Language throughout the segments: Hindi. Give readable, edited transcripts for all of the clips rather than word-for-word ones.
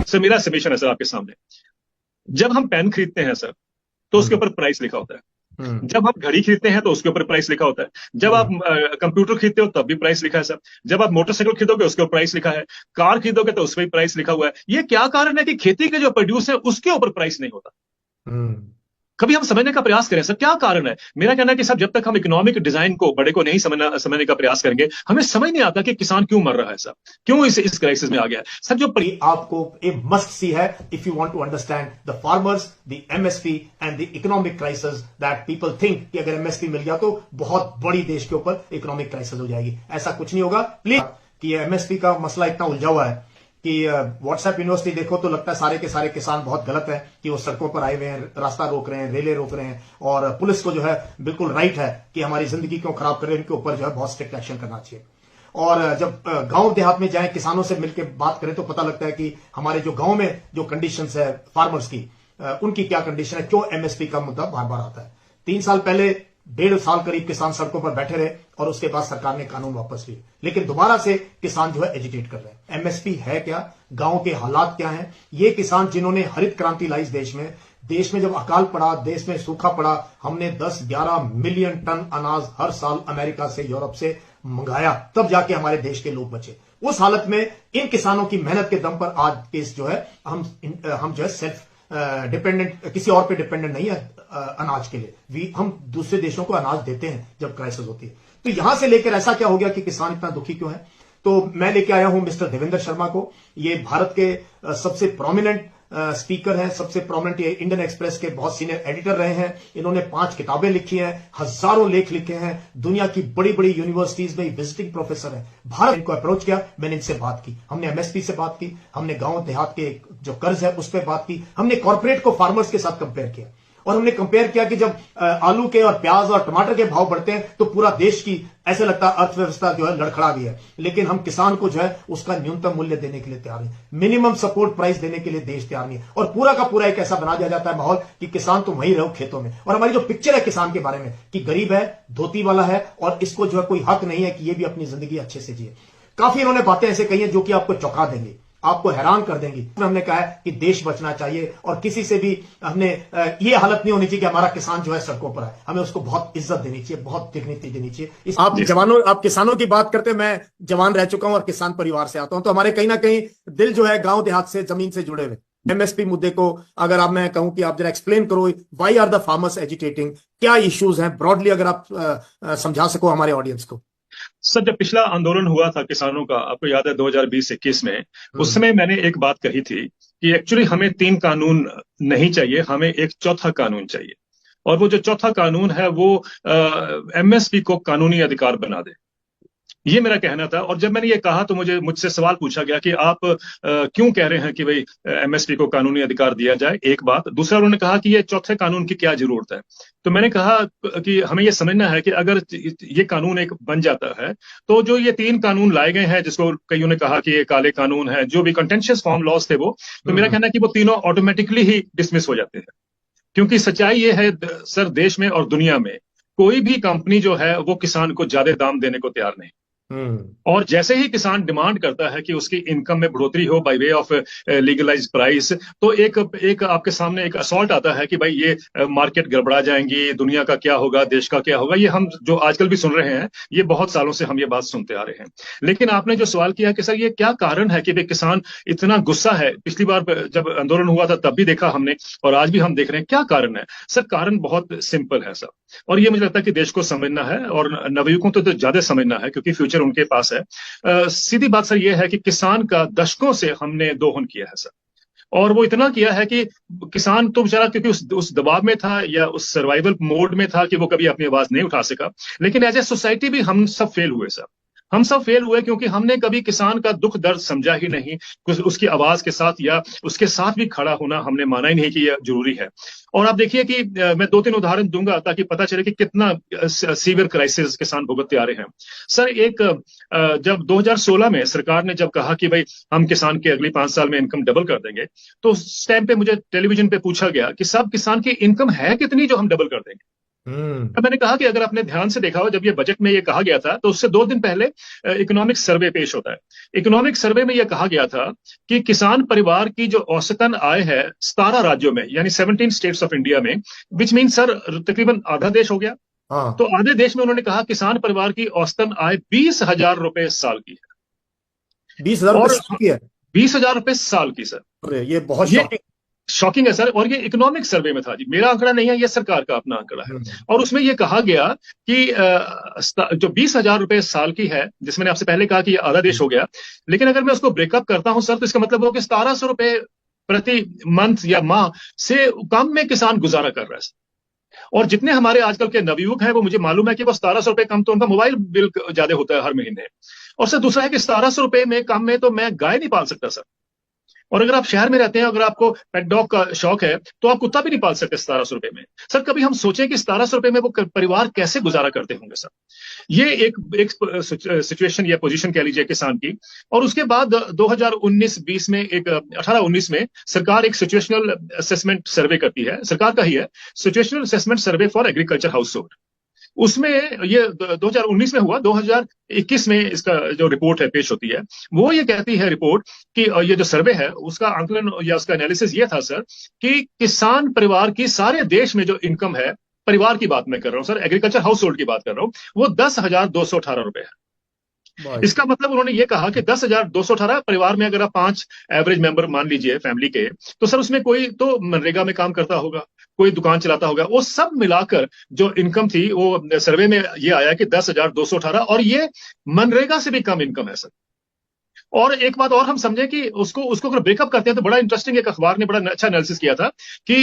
सर मेरा सबमिशन है सर आपके सामने। जब हम पेन खरीदते हैं सर तो उसके ऊपर प्राइस लिखा होता है। जब आप घड़ी खरीदते हैं तो उसके ऊपर प्राइस लिखा होता है। जब आप कंप्यूटर खरीदते हो तब भी प्राइस लिखा है सर। जब आप मोटरसाइकिल खरीदोगे उसके ऊपर प्राइस लिखा है। कार खरीदोगे तो उसमें भी प्राइस लिखा हुआ है। ये क्या कारण है कि खेती के जो प्रोड्यूस है उसके ऊपर प्राइस नहीं होता? कभी हम समझने का प्रयास करें सर, क्या कारण है? मेरा कहना है कि सर जब तक हम इकोनॉमिक डिजाइन को बड़े को नहीं समझने का प्रयास करेंगे, हमें समझ नहीं आता कि किसान क्यों मर रहा है सर, क्यों इस क्राइसिस में आ गया है सर। जो आपको एक मस्ट सी है if you want to understand the farmers, the MSP and the economic crisis that people think कि अगर एमएसपी मिल गया तो बहुत बड़ी देश के ऊपर इकोनॉमिक क्राइसिस हो जाएगी। ऐसा कुछ नहीं होगा प्लीज। कि एमएसपी का मसला इतना उलझा हुआ है कि व्हाट्सएप यूनिवर्सिटी देखो तो लगता है सारे के सारे किसान बहुत गलत है कि वो सड़कों पर आए हुए हैं, रास्ता रोक रहे हैं, रेले रोक रहे हैं, और पुलिस को जो है बिल्कुल राइट है कि हमारी जिंदगी क्यों खराब कर रहे हैं, इनके ऊपर जो है बहुत स्ट्रिक्ट एक्शन करना चाहिए। और जब गांव देहात में जाएं, किसानों से मिलकर बात करें तो पता लगता है कि हमारे जो गांव में जो कंडीशंस है फार्मर्स की, उनकी क्या कंडीशन है, क्यों एमएसपी का मुद्दा बार बार आता है। 3 साल पहले 1.5 साल करीब किसान सड़कों पर बैठे रहे और उसके बाद सरकार ने कानून वापस लिए, लेकिन दोबारा से किसान जो है एजिटेट कर रहे हैं। एमएसपी है क्या, गांव के हालात क्या हैं? ये किसान जिन्होंने हरित क्रांति लाई देश में जब अकाल पड़ा, देश में सूखा पड़ा, हमने 10-11 मिलियन टन अनाज हर साल अमेरिका से, यूरोप से मंगाया, तब जाके हमारे देश के लोग बचे। उस हालत में इन किसानों की मेहनत के दम पर आज केस जो है हम जो है सेल्फ डिपेंडेंट, किसी और पे डिपेंडेंट नहीं है अनाज के लिए। हम दूसरे देशों को अनाज देते हैं जब क्राइसिस होती है। तो यहां से लेकर ऐसा क्या हो गया कि किसान इतना दुखी क्यों है? तो मैं लेके आया हूं मिस्टर देवेंद्र शर्मा को। ये भारत के सबसे प्रोमिनेंट स्पीकर हैं, सबसे प्रोमिनेंट, ये इंडियन एक्सप्रेस के बहुत सीनियर एडिटर रहे हैं। इन्होंने 5 किताबें लिखी हैं, हजारों लेख लिखे हैं, दुनिया की बड़ी बड़ी यूनिवर्सिटीज में विजिटिंग प्रोफेसर हैं। भारत इनको अप्रोच किया, मैंने इनसे बात की, हमने एमएसपी से बात की, हमने गांव देहात के जो कर्ज है उस पर बात की, हमने कॉर्पोरेट को फार्मर्स के साथ कंपेयर किया, और हमने कंपेयर किया कि जब आलू के और प्याज और टमाटर के भाव बढ़ते हैं तो पूरा देश की ऐसे लगता है अर्थव्यवस्था जो है लड़खड़ा गई है, लेकिन हम किसान को जो है उसका न्यूनतम मूल्य देने के लिए तैयार नहीं, मिनिमम सपोर्ट प्राइस देने के लिए देश तैयार नहीं है, और पूरा का पूरा एक ऐसा बना दिया जाता है माहौल कि किसान तो वहीं रहो खेतों में। और हमारी जो पिक्चर है किसान के बारे में कि गरीब है, धोती वाला है, और इसको जो है कोई हक नहीं है कि ये भी अपनी जिंदगी अच्छे से जिए। काफी इन्होंने बातें ऐसे कही हैं जो कि आपको चौंका देंगी, आपको हैरान कर देंगी। हमने कहा है कि देश बचना चाहिए, और किसी से भी हमने ये हालत नहीं होनी चाहिए कि हमारा किसान जो है सड़कों पर है। हमें उसको बहुत इज्जत देनी चाहिए, बहुत डिग्निटी देनी चाहिए। आप किसानों की बात करते हैं, मैं जवान रह चुका हूं और किसान परिवार से आता हूं, तो हमारे कहीं ना कहीं दिल जो है गांव देहात से, जमीन से जुड़े हुए। एमएसपी मुद्दे को अगर आप, मैं कहूं कि आप जरा एक्सप्लेन करो, why are the farmers agitating, क्या इश्यूज हैं ब्रॉडली, अगर आप समझा सको हमारे ऑडियंस को। सर जब पिछला आंदोलन हुआ था किसानों का, आपको याद है 2020-21 में, उस समय मैंने एक बात कही थी कि एक्चुअली हमें 3 कानून नहीं चाहिए, हमें एक चौथा कानून चाहिए, और वो जो चौथा कानून है वो एमएसपी को कानूनी अधिकार बना दे। ये मेरा कहना था। और जब मैंने ये कहा तो मुझसे सवाल पूछा गया कि आप क्यों कह रहे हैं कि भाई एमएसपी को कानूनी अधिकार दिया जाए, एक बात। दूसरा उन्होंने कहा कि ये चौथे कानून की क्या जरूरत है। तो मैंने कहा कि हमें ये समझना है कि अगर ये कानून एक बन जाता है तो जो ये 3 कानून लाए गए हैं, जिसको कईयों ने कहा कि ये काले कानून है, जो भी कंटेंशियस फॉर्म लॉस थे वो, तो मेरा कहना है कि वो तीनों ऑटोमेटिकली ही डिसमिस हो जाते हैं। क्योंकि सच्चाई ये है सर, देश में और दुनिया में कोई भी कंपनी जो है वो किसान को ज्यादा दाम देने को तैयार नहीं। और जैसे ही किसान डिमांड करता है कि उसकी इनकम में बढ़ोतरी हो by way of legalize price, तो एक आपके सामने एक असॉल्ट आता है कि भाई ये मार्केट गड़बड़ा जाएंगी, दुनिया का क्या होगा, देश का क्या होगा। ये हम जो आजकल भी सुन रहे हैं, ये बहुत सालों से हम ये बात सुनते आ रहे हैं। लेकिन आपने जो सवाल किया कि सर ये क्या कारण है कि भाई किसान इतना गुस्सा है, पिछली बार जब आंदोलन हुआ था तब भी देखा हमने, और आज भी हम देख रहे हैं, क्या कारण है? सर कारण बहुत सिंपल है सर, और ये मुझे लगता है कि देश को समझना है, और नवयुवकों को तो ज्यादा समझना है क्योंकि फ्यूचर उनके पास है। सीधी बात सर ये है कि किसान का दशकों से हमने दोहन किया है सर, और वो इतना किया है कि किसान तो बेचारा क्योंकि उस दबाव में था या उस सर्वाइवल मोड में था कि वो कभी अपनी आवाज नहीं उठा सका। लेकिन एज ए सोसाइटी भी हम सब फेल हुए सर, हम सब फेल हुए क्योंकि हमने कभी किसान का दुख दर्द समझा ही नहीं, उसकी आवाज के साथ या उसके साथ भी खड़ा होना हमने माना ही नहीं कि यह जरूरी है। और आप देखिए कि मैं 2-3 उदाहरण दूंगा ताकि पता चले कि कितना सीवियर क्राइसिस किसान भुगतते आ रहे हैं। सर जब 2016 में सरकार ने जब कहा कि भाई हम किसान के अगली 5 साल में इनकम डबल कर देंगे, तो उस टाइम पे मुझे टेलीविजन पे पूछा गया कि सब किसान की इनकम है कितनी जो हम डबल कर देंगे। अब मैंने कहा कि अगर आपने ध्यान से देखा हो, जब ये बजट में ये कहा गया था तो उससे 2 दिन पहले इकोनॉमिक सर्वे पेश होता है। इकोनॉमिक सर्वे में यह कहा गया था कि किसान परिवार की जो औसतन आय है 17 राज्यों में, यानी 17 स्टेट्स ऑफ इंडिया में, विच मीन सर तकरीबन आधा देश हो गया। हाँ, तो आधे देश में उन्होंने कहा किसान परिवार की औसतन आय 20,000 रुपए साल की है। 20,000 रुपये और साल की है? 20,000 रुपए साल की सर। अरे ये बहुत ये शॉकिंग। शॉकिंग है सर। और ये इकोनॉमिक सर्वे में था जी, मेरा आंकड़ा नहीं है, ये सरकार का अपना आंकड़ा है। हम्म। और उसमें ये कहा गया कि जो 20,000 रुपए साल की है, जिसमें मैंने आपसे पहले कहा कि ये आधा देश हो गया, लेकिन अगर मैं उसको ब्रेकअप करता हूं सर, तो इसका मतलब हो कि 1,700 रुपए प्रति मंथ या माह से कम में किसान गुजारा कर रहा है। और जितने हमारे आजकल के नवयुवक हैं, वो मुझे मालूम है कि वो 1,700 रुपए कम तो उनका मोबाइल बिल ज्यादा होता है हर महीने। और सर दूसरा है कि 1,700 रुपए में कम में तो मैं गाय नहीं पाल सकता सर। और अगर आप शहर में रहते हैं, अगर आपको पेट डॉग का शौक है, तो आप कुत्ता भी नहीं पाल सकते 1,700 रुपए में। सर कभी हम सोचें कि 1,700 रुपए में वो परिवार कैसे गुजारा करते होंगे सर। ये एक सिचुएशन या पोजीशन कह लीजिए किसान की। और उसके बाद 2019-20 में, एक 18-19 में सरकार एक सिचुएशनल असेसमेंट सर्वे करती है, सरकार का ही है, situational assessment survey for agriculture house hold. उसमें ये 2019 में हुआ, 2021 में इसका जो रिपोर्ट है पेश होती है, वो ये कहती है रिपोर्ट कि ये जो सर्वे है उसका आंकलन या उसका एनालिसिस ये था सर कि किसान परिवार की सारे देश में जो इनकम है, परिवार की बात मैं कर रहा हूं सर, एग्रीकल्चर हाउस होल्ड की बात कर रहा हूं, वो 10,218 रुपए है। भाई। इसका मतलब उन्होंने ये कहा कि 10,218 परिवार में अगर आप 5 एवरेज मेंबर मान लीजिए फैमिली के, तो सर उसमें कोई तो मनरेगा में काम करता होगा, कोई दुकान चलाता होगा, वो सब मिलाकर जो इनकम थी, वो सर्वे में ये आया कि 10,218, और ये मनरेगा से भी कम इनकम है सर। और एक बात और हम समझे कि उसको उसको अगर ब्रेकअप करते हैं तो बड़ा इंटरेस्टिंग, एक अखबार ने बड़ा अच्छा एनालिसिस किया था कि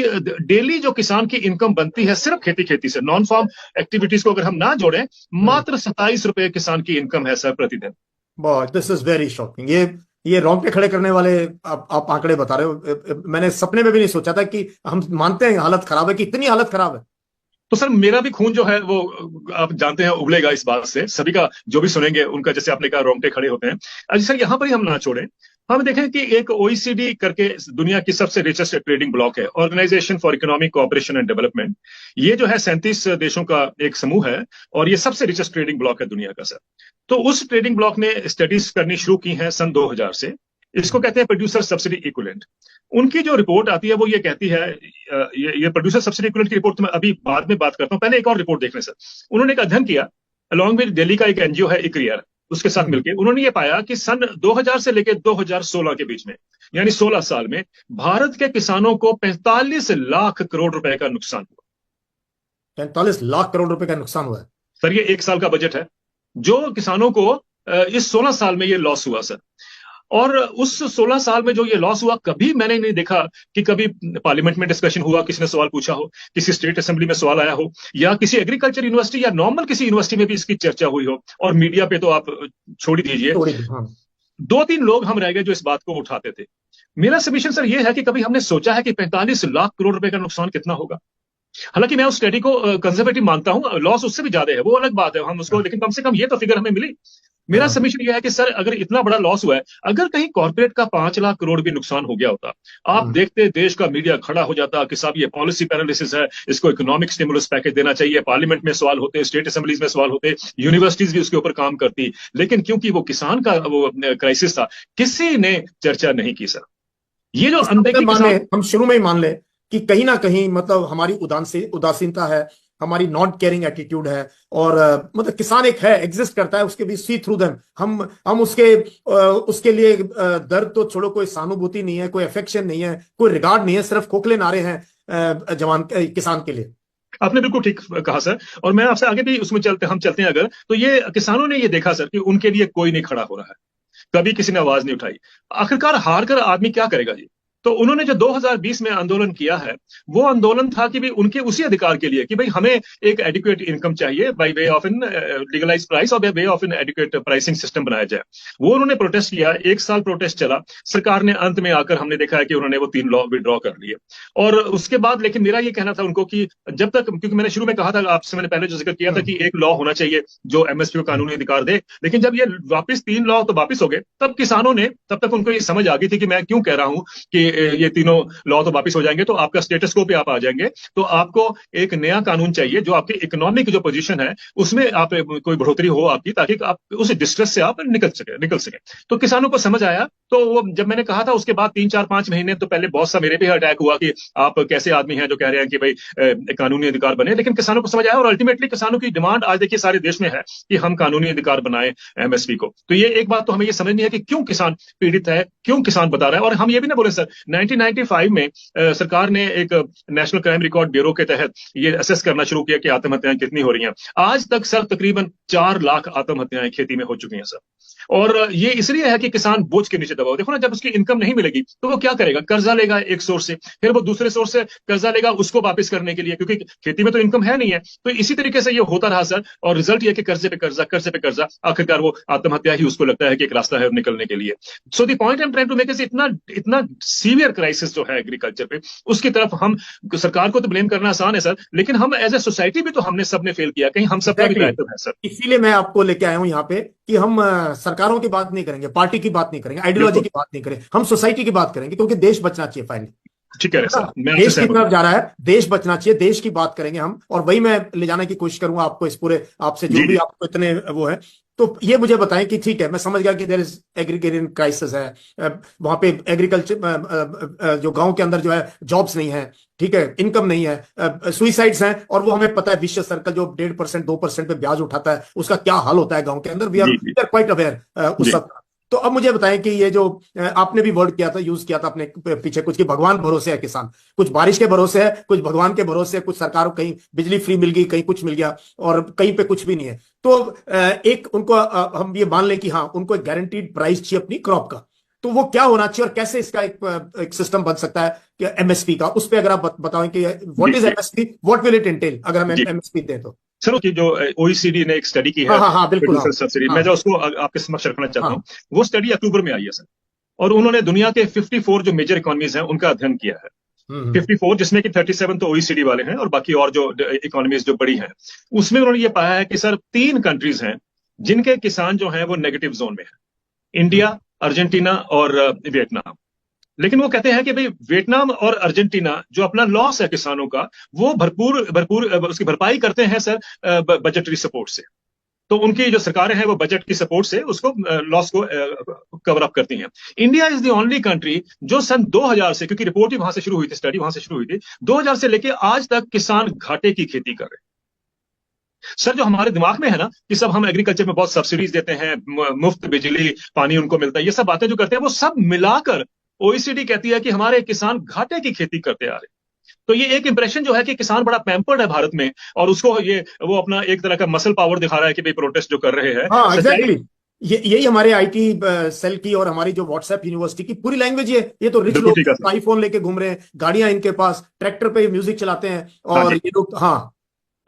डेली जो किसान की इनकम बनती है सिर्फ खेती से, नॉन फार्म एक्टिविटीज को अगर हम ना जोड़ें, मात्र 27 रुपए किसान की इनकम है सर प्रतिदिन। बहुत, दिस इज वेरी शॉकिंग। ये रोंगटे खड़े करने वाले आप आंकड़े बता रहे हो। मैंने सपने में भी नहीं सोचा था कि हम मानते हैं हालत खराब है, कि इतनी हालत खराब है। तो सर मेरा भी खून जो है वो आप जानते हैं उबलेगा इस बात से, सभी का जो भी सुनेंगे उनका, जैसे आपने कहा, रोंगटे खड़े होते हैं। अच्छा सर यहाँ पर ही हम ना छोड़ें, हम देखें कि एक ओईसीडी करके दुनिया की सबसे रिचेस्ट ट्रेडिंग ब्लॉक है, organization for economic cooperation and development. ये जो है 37 देशों का एक समूह है, और ये सबसे रिचेस्ट ट्रेडिंग ब्लॉक है दुनिया का सर। तो उस ट्रेडिंग ब्लॉक ने स्टडीज करनी शुरू की है सन 2000 से। इसको कहते हैं प्रोड्यूसर सब्सिडी इक्विवेलेंट। उनकी जो रिपोर्ट आती है वो ये कहती है, ये प्रोड्यूसर सब्सिडी इक्विवेलेंट की रिपोर्ट तो मैं अभी बाद में बात करता हूं, पहले एक और रिपोर्ट देखने सर। उन्होंने एक अध्ययन किया अलॉन्ग विद दिल्ली का एक एनजीओ है इक्रियर, उसके साथ मिलकर उन्होंने ये पाया कि सन 2000 से लेकर 2016 के बीच में, यानी 16 साल में, भारत के किसानों को 45 लाख करोड़ रुपए का नुकसान हुआ। 45 लाख करोड़ रुपए का नुकसान हुआ है सर ये एक साल का बजट है जो किसानों को इस 16 साल में ये लॉस हुआ सर। और उस 16 साल में जो ये लॉस हुआ, कभी मैंने नहीं देखा कि कभी पार्लियामेंट में डिस्कशन हुआ, किसी ने सवाल पूछा हो, किसी स्टेट असेंबली में सवाल आया हो, या किसी एग्रीकल्चर यूनिवर्सिटी या नॉर्मल किसी यूनिवर्सिटी में भी इसकी चर्चा हुई हो। और मीडिया पे तो आप छोड़ ही दीजिए, हाँ। 2-3 लोग हम रह गए जो इस बात को उठाते थे। मेरा सबमिशन सर ये है कि कभी हमने सोचा है कि 45 लाख करोड़ रुपए का नुकसान कितना होगा। हालांकि मैं उस स्टडी को कंजर्वेटिव मानता हूं, लॉस उससे भी ज्यादा है, वो अलग बात है, हम उसको, लेकिन कम से कम ये तो फिगर हमें मिली। मेरा सबमिशन यह है कि सर अगर इतना बड़ा लॉस हुआ है, अगर कहीं कॉर्पोरेट का 5 लाख करोड़ भी नुकसान हो गया होता, आप देखते देश का मीडिया खड़ा हो जाता कि साहब ये पॉलिसी पैरालिसिस है, इसको इकोनॉमिक स्टिमुलस पैकेज देना चाहिए, पार्लियामेंट में सवाल होते, स्टेट असेंबलीज में सवाल होते, यूनिवर्सिटीज भी उसके ऊपर काम करती। लेकिन क्योंकि वो किसान का वो क्राइसिस था, किसी ने चर्चा नहीं की सर। ये जो अनदेखी किसान, हम शुरू में ही मान ले कि कहीं ना कहीं मतलब हमारी उदासीनता है, हमारी नॉट केयरिंग एटीट्यूड है, और मतलब किसान एक है, एग्जिस्ट करता है, उसके भी सी थ्रू देम हम उसके लिए दर्द तो छोड़ो, कोई सहानुभूति नहीं है, कोई अफेक्शन नहीं है, कोई रिगार्ड नहीं है, सिर्फ खोखले नारे हैं जवान किसान के लिए। आपने बिल्कुल ठीक कहा सर। और मैं आपसे आगे भी उसमें हम चलते हैं अगर, तो ये किसानों ने ये देखा सर कि उनके लिए कोई नहीं खड़ा हो रहा है, कभी किसी ने आवाज नहीं उठाई। आखिरकार हार कर आदमी क्या करेगा जी। तो उन्होंने जो 2020 में आंदोलन किया है, वो आंदोलन था कि भाई उनके उसी अधिकार के लिए कि भाई हमें एक एडिक्वेट इनकम चाहिए by way of in legalise price, और by way of inadequate pricing system बनाया जाए। वो उन्होंने प्रोटेस्ट किया, 1 साल प्रोटेस्ट चला। सरकार ने अंत में आकर हमने देखा है कि उन्होंने वो 3 लॉ विड्रॉ कर लिए। और उसके बाद लेकिन मेरा ये कहना था उनको कि जब तक, क्योंकि मैंने शुरू में कहा था, आपसे मैंने पहले जो जिक्र किया था कि एक लॉ होना चाहिए जो एमएसपी को कानूनी अधिकार दे, लेकिन जब ये वापस 3 लॉ तो वापस हो गए, तब किसानों ने, तब तक उनको ये समझ आ गई थी कि मैं क्यों कह रहा हूं कि ये तीनों लॉ तो वापिस हो जाएंगे, तो आपका स्टेटस को पे आप आ जाएंगे। तो आपको एक नया कानून चाहिए जो आपकी इकोनॉमिक जो पोजीशन है उसमें आप कोई बढ़ोतरी हो आपकी, ताकि आप उस डिस्ट्रेस से आप निकल सके। तो किसानों को समझ आया। तो वो जब मैंने कहा था उसके बाद 3-4-5 महीने तो पहले बहुत सा मेरे भी अटैक हुआ कि आप कैसे आदमी हैं जो कह रहे हैं कि भाई कानूनी अधिकार बने, लेकिन किसानों को समझ आया और अल्टीमेटली किसानों की डिमांड आज देखिए सारे देश में है कि हम कानूनी अधिकार बनाए एमएसपी को। तो ये एक बात तो हमें ये समझनी है कि क्यों किसान पीड़ित है, क्यों किसान बता रहा है। और हम ये भी ना बोले सर, 1995 में सरकार ने एक नेशनल क्राइम रिकॉर्ड ब्यूरो के तहत ये असेस करना शुरू किया कि आत्महत्याएं कितनी हो रही हैं। आज तक सर तकरीबन 4 लाख आत्महत्याएं खेती में हो चुकी हैं सर। और ये इसलिए है कि किसान बोझ के नीचे दबा हुआ। देखो ना, जब उसकी इनकम नहीं मिलेगी तो वो क्या करेगा, कर्जा लेगा एक सोर्स से, फिर वो दूसरे सोर्स से कर्जा लेगा उसको वापस करने के लिए, क्योंकि खेती में तो इनकम है नहीं है। तो इसी तरीके से ये होता रहा सर, और रिजल्ट ये कि कर्जे पे कर्जा, आखिरकार वो आत्महत्या ही उसको लगता है कि एक रास्ता है निकलने के लिए। So the point I am trying to make is इतना सीवियर क्राइसिस जो है एग्रीकल्चर पे, उसकी तरफ हम सरकार को तो ब्लेम करना आसान है सर, लेकिन हम एज ए सोसाइटी भी तो हमने सबने फेल किया, कहीं हम सबका भी दायित्व है सर। इसीलिए मैं आपको लेके आया हूं यहाँ पे कि हम सरकारों की बात नहीं करेंगे, पार्टी की बात नहीं करेंगे, आइडियोलॉजी की बात नहीं करेंगे, हम सोसाइटी की बात करेंगे, क्योंकि देश बचना चाहिए फाइनली। ठीक है सर, देश की तरफ जा रहा है, देश बचना चाहिए, देश की बात करेंगे हम, और वही मैं ले जाने की कोशिश करूंगा आपको इस पूरे, आपसे जो भी आपको इतने वो है। तो ये मुझे बताएं कि ठीक है, मैं समझ गया कि देयर इज एग्रीकल्चर क्राइसिस है, वहां पे एग्रीकल्चर जो गांव के अंदर जो है जॉब्स नहीं है, ठीक है, इनकम नहीं है, सुइसाइड्स हैं, और वो हमें पता है विशेष सर्कल जो 1.5% 2% पे ब्याज उठाता है उसका क्या हाल होता है गांव के अंदर। वी आर क्वाइट अवेयर उस सब। तो अब मुझे बताएं कि ये जो आपने भी वर्ड किया था, यूज किया था अपने पीछे कुछ, कि भगवान भरोसे है किसान, कुछ बारिश के भरोसे है, कुछ भगवान के भरोसे है, कुछ सरकार को कहीं बिजली फ्री मिल गई, कहीं कुछ मिल गया, और कहीं पे कुछ भी नहीं है। तो एक उनको हम ये मान लें कि हाँ, उनको एक गारंटीड प्राइस चाहिए अपनी क्रॉप का, तो वो क्या होना चाहिए और कैसे इसका एक सिस्टम बन सकता है कि एमएसपी का, उस पर अगर आप बताओ कि what is MSP, what will it entail अगर हम एमएसपी दें तो। चलो कि जो ओईसीडी ने एक स्टडी की है, हाँ, बिल्कुल, सब्सिडी, मैं जो उसको आपके समक्ष रखना चाहता हूँ। वो स्टडी अक्टूबर में आई है सर, और उन्होंने दुनिया के 54 जो मेजर इकोनॉमीज हैं उनका अध्ययन किया है। 54, जिसमें कि 37 तो ओईसीडी वाले हैं और बाकी और जो इकोनॉमीज जो बड़ी हैं, उसमें उन्होंने ये पाया है कि सर 3 कंट्रीज हैं जिनके किसान जो हैं वो नेगेटिव जोन में है, इंडिया, अर्जेंटीना और वियतनाम। लेकिन वो कहते हैं कि भाई वियतनाम और अर्जेंटीना जो अपना लॉस है किसानों का, वो भरपूर उसकी भरपाई करते हैं सर बजटरी सपोर्ट से। तो उनकी जो सरकारें हैं वो बजट की सपोर्ट से उसको लॉस को कवर अप करती हैं। India is the only country जो सन 2000 से, क्योंकि रिपोर्ट ही वहां से शुरू हुई थी, स्टडी वहां से शुरू हुई थी, 2000 से लेके आज तक किसान घाटे की खेती कर रहे हैं। सर जो हमारे दिमाग में है ना कि सब हम एग्रीकल्चर में बहुत सब्सिडीज देते हैं, मुफ्त बिजली पानी उनको मिलता है, ये सब बातें जो करते हैं वो सब मिलाकर ओईसीडी कहती है कि हमारे किसान घाटे की खेती करते आ रहे हैं। तो ये एक इंप्रेशन जो है कि किसान बड़ा पैम्पर्ड है भारत में, और उसको वो अपना एक तरह का मसल पावर दिखा रहा है कि भाई प्रोटेस्ट जो कर रहे हैं। हाँ, एग्जैक्टली, यही हमारे आईटी सेल की और हमारी जो व्हाट्सएप यूनिवर्सिटी की पूरी लैंग्वेज है। ये तो रिच लोग आईफोन लेके घूम रहे हैं, गाड़ियां इनके पास, ट्रैक्टर पे म्यूजिक चलाते हैं, और ये लोग, हाँ,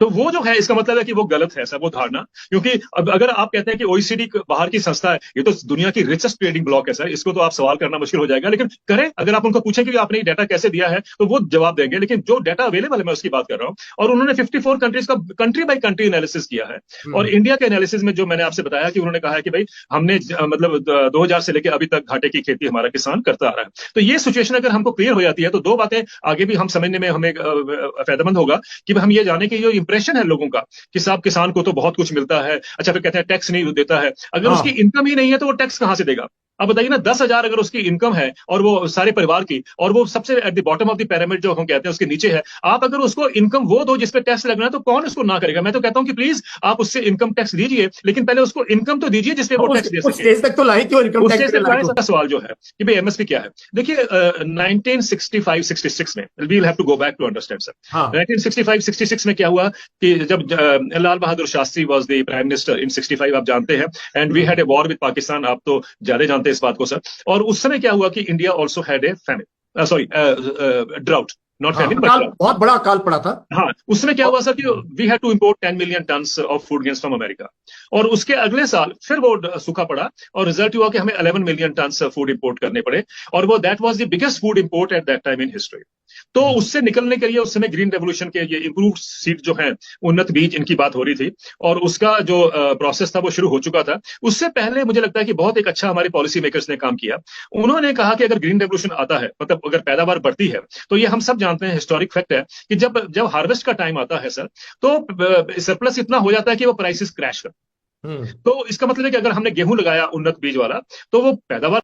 तो वो जो है इसका मतलब है कि वो गलत है सब वो धारणा। क्योंकि अब अगर आप कहते हैं कि ओईसीडी बाहर की संस्था है, ये तो दुनिया की रिचेस्ट ट्रेडिंग ब्लॉक है सर, इसको तो आप सवाल करना मुश्किल हो जाएगा। लेकिन करें, अगर आप उनको पूछें कि आपने ये डाटा कैसे दिया है तो वो जवाब देंगे, लेकिन जो डाटा अवेलेबल है मैं उसकी बात कर रहा हूं। और उन्होंने 54 कंट्रीज का कंट्री बाई कंट्री एनालिसिस किया है। और इंडिया के एनालिसिस में जो मैंने आपसे बताया कि उन्होंने कहा है कि भाई हमने मतलब 2000 से लेकर अभी तक घाटे की खेती हमारा किसान करता आ रहा है। तो ये सिचुएशन अगर हमको क्लियर हो जाती है तो 2 बातें आगे भी हम समझने में हमें फायदेमंद होगा कि हम ये जाने की जो इंप्रेशन है लोगों का कि साहब किसान को तो बहुत कुछ मिलता है, अच्छा फिर कहते हैं टैक्स नहीं देता है। अगर उसकी इनकम ही नहीं है तो वो टैक्स कहां से देगा? अब बताइए ना, 10,000 अगर उसकी इनकम है और वो सारे परिवार की, और वो सबसे at the bottom of the pyramid जो हम कहते हैं उसके नीचे है, आप अगर उसको इनकम वो दो जिसपे टैक्स लगना है तो कौन उसको ना करेगा? मैं तो कहता हूं कि प्लीज आप उससे इनकम टैक्स दीजिए, लेकिन पहले उसको इनकम तो दीजिए जिसपे वो टैक्स दे सके। तक तो लाए क्यों इनकम टैक्स का सवाल जो है कि भाई एमएसपी क्या है। देखिए 1965-66 में, we will have to go back to understand sir. 1965-66 में क्या हुआ कि जब Lal Bahadur Shastri was the prime minister in 65, आप जानते हैं, and we had a war with Pakistan, आप तो ज्यादा जानते हैं इस बात को सर। और उस समय क्या हुआ कि India also had a famine, drought, not हाँ, फैमिन अकाल, बट बहुत बड़ा अकाल पड़ा था। हाँ, उसमें क्या हुआ सर कि we had to import 10 million tons of food grains from America, और उसके अगले साल फिर वो सूखा पड़ा, और रिजल्ट हुआ कि हमें 11 मिलियन टन्स फूड इंपोर्ट करने पड़े, और वो that was the biggest food import at that time in history. तो उससे निकलने के लिए उस समय ग्रीन रेवोल्यूशन के ये इंप्रूव्ड सीड जो है, उन्नत बीज, इनकी बात हो रही थी, और उसका जो प्रोसेस था वो शुरू हो चुका था। उससे पहले मुझे लगता है कि बहुत एक अच्छा हमारे पॉलिसी मेकर्स ने काम किया। उन्होंने कहा कि अगर ग्रीन रेवोल्यूशन आता है, मतलब अगर पैदावार बढ़ती है, तो ये हम सब जानते हैं, हिस्टोरिक फैक्ट है कि जब जब हार्वेस्ट का टाइम आता है सर, तो सरप्लस इतना हो जाता है कि वो प्राइसेस क्रैश कर। तो इसका मतलब है कि अगर हमने गेहूं लगाया उन्नत बीज वाला, तो वो पैदावार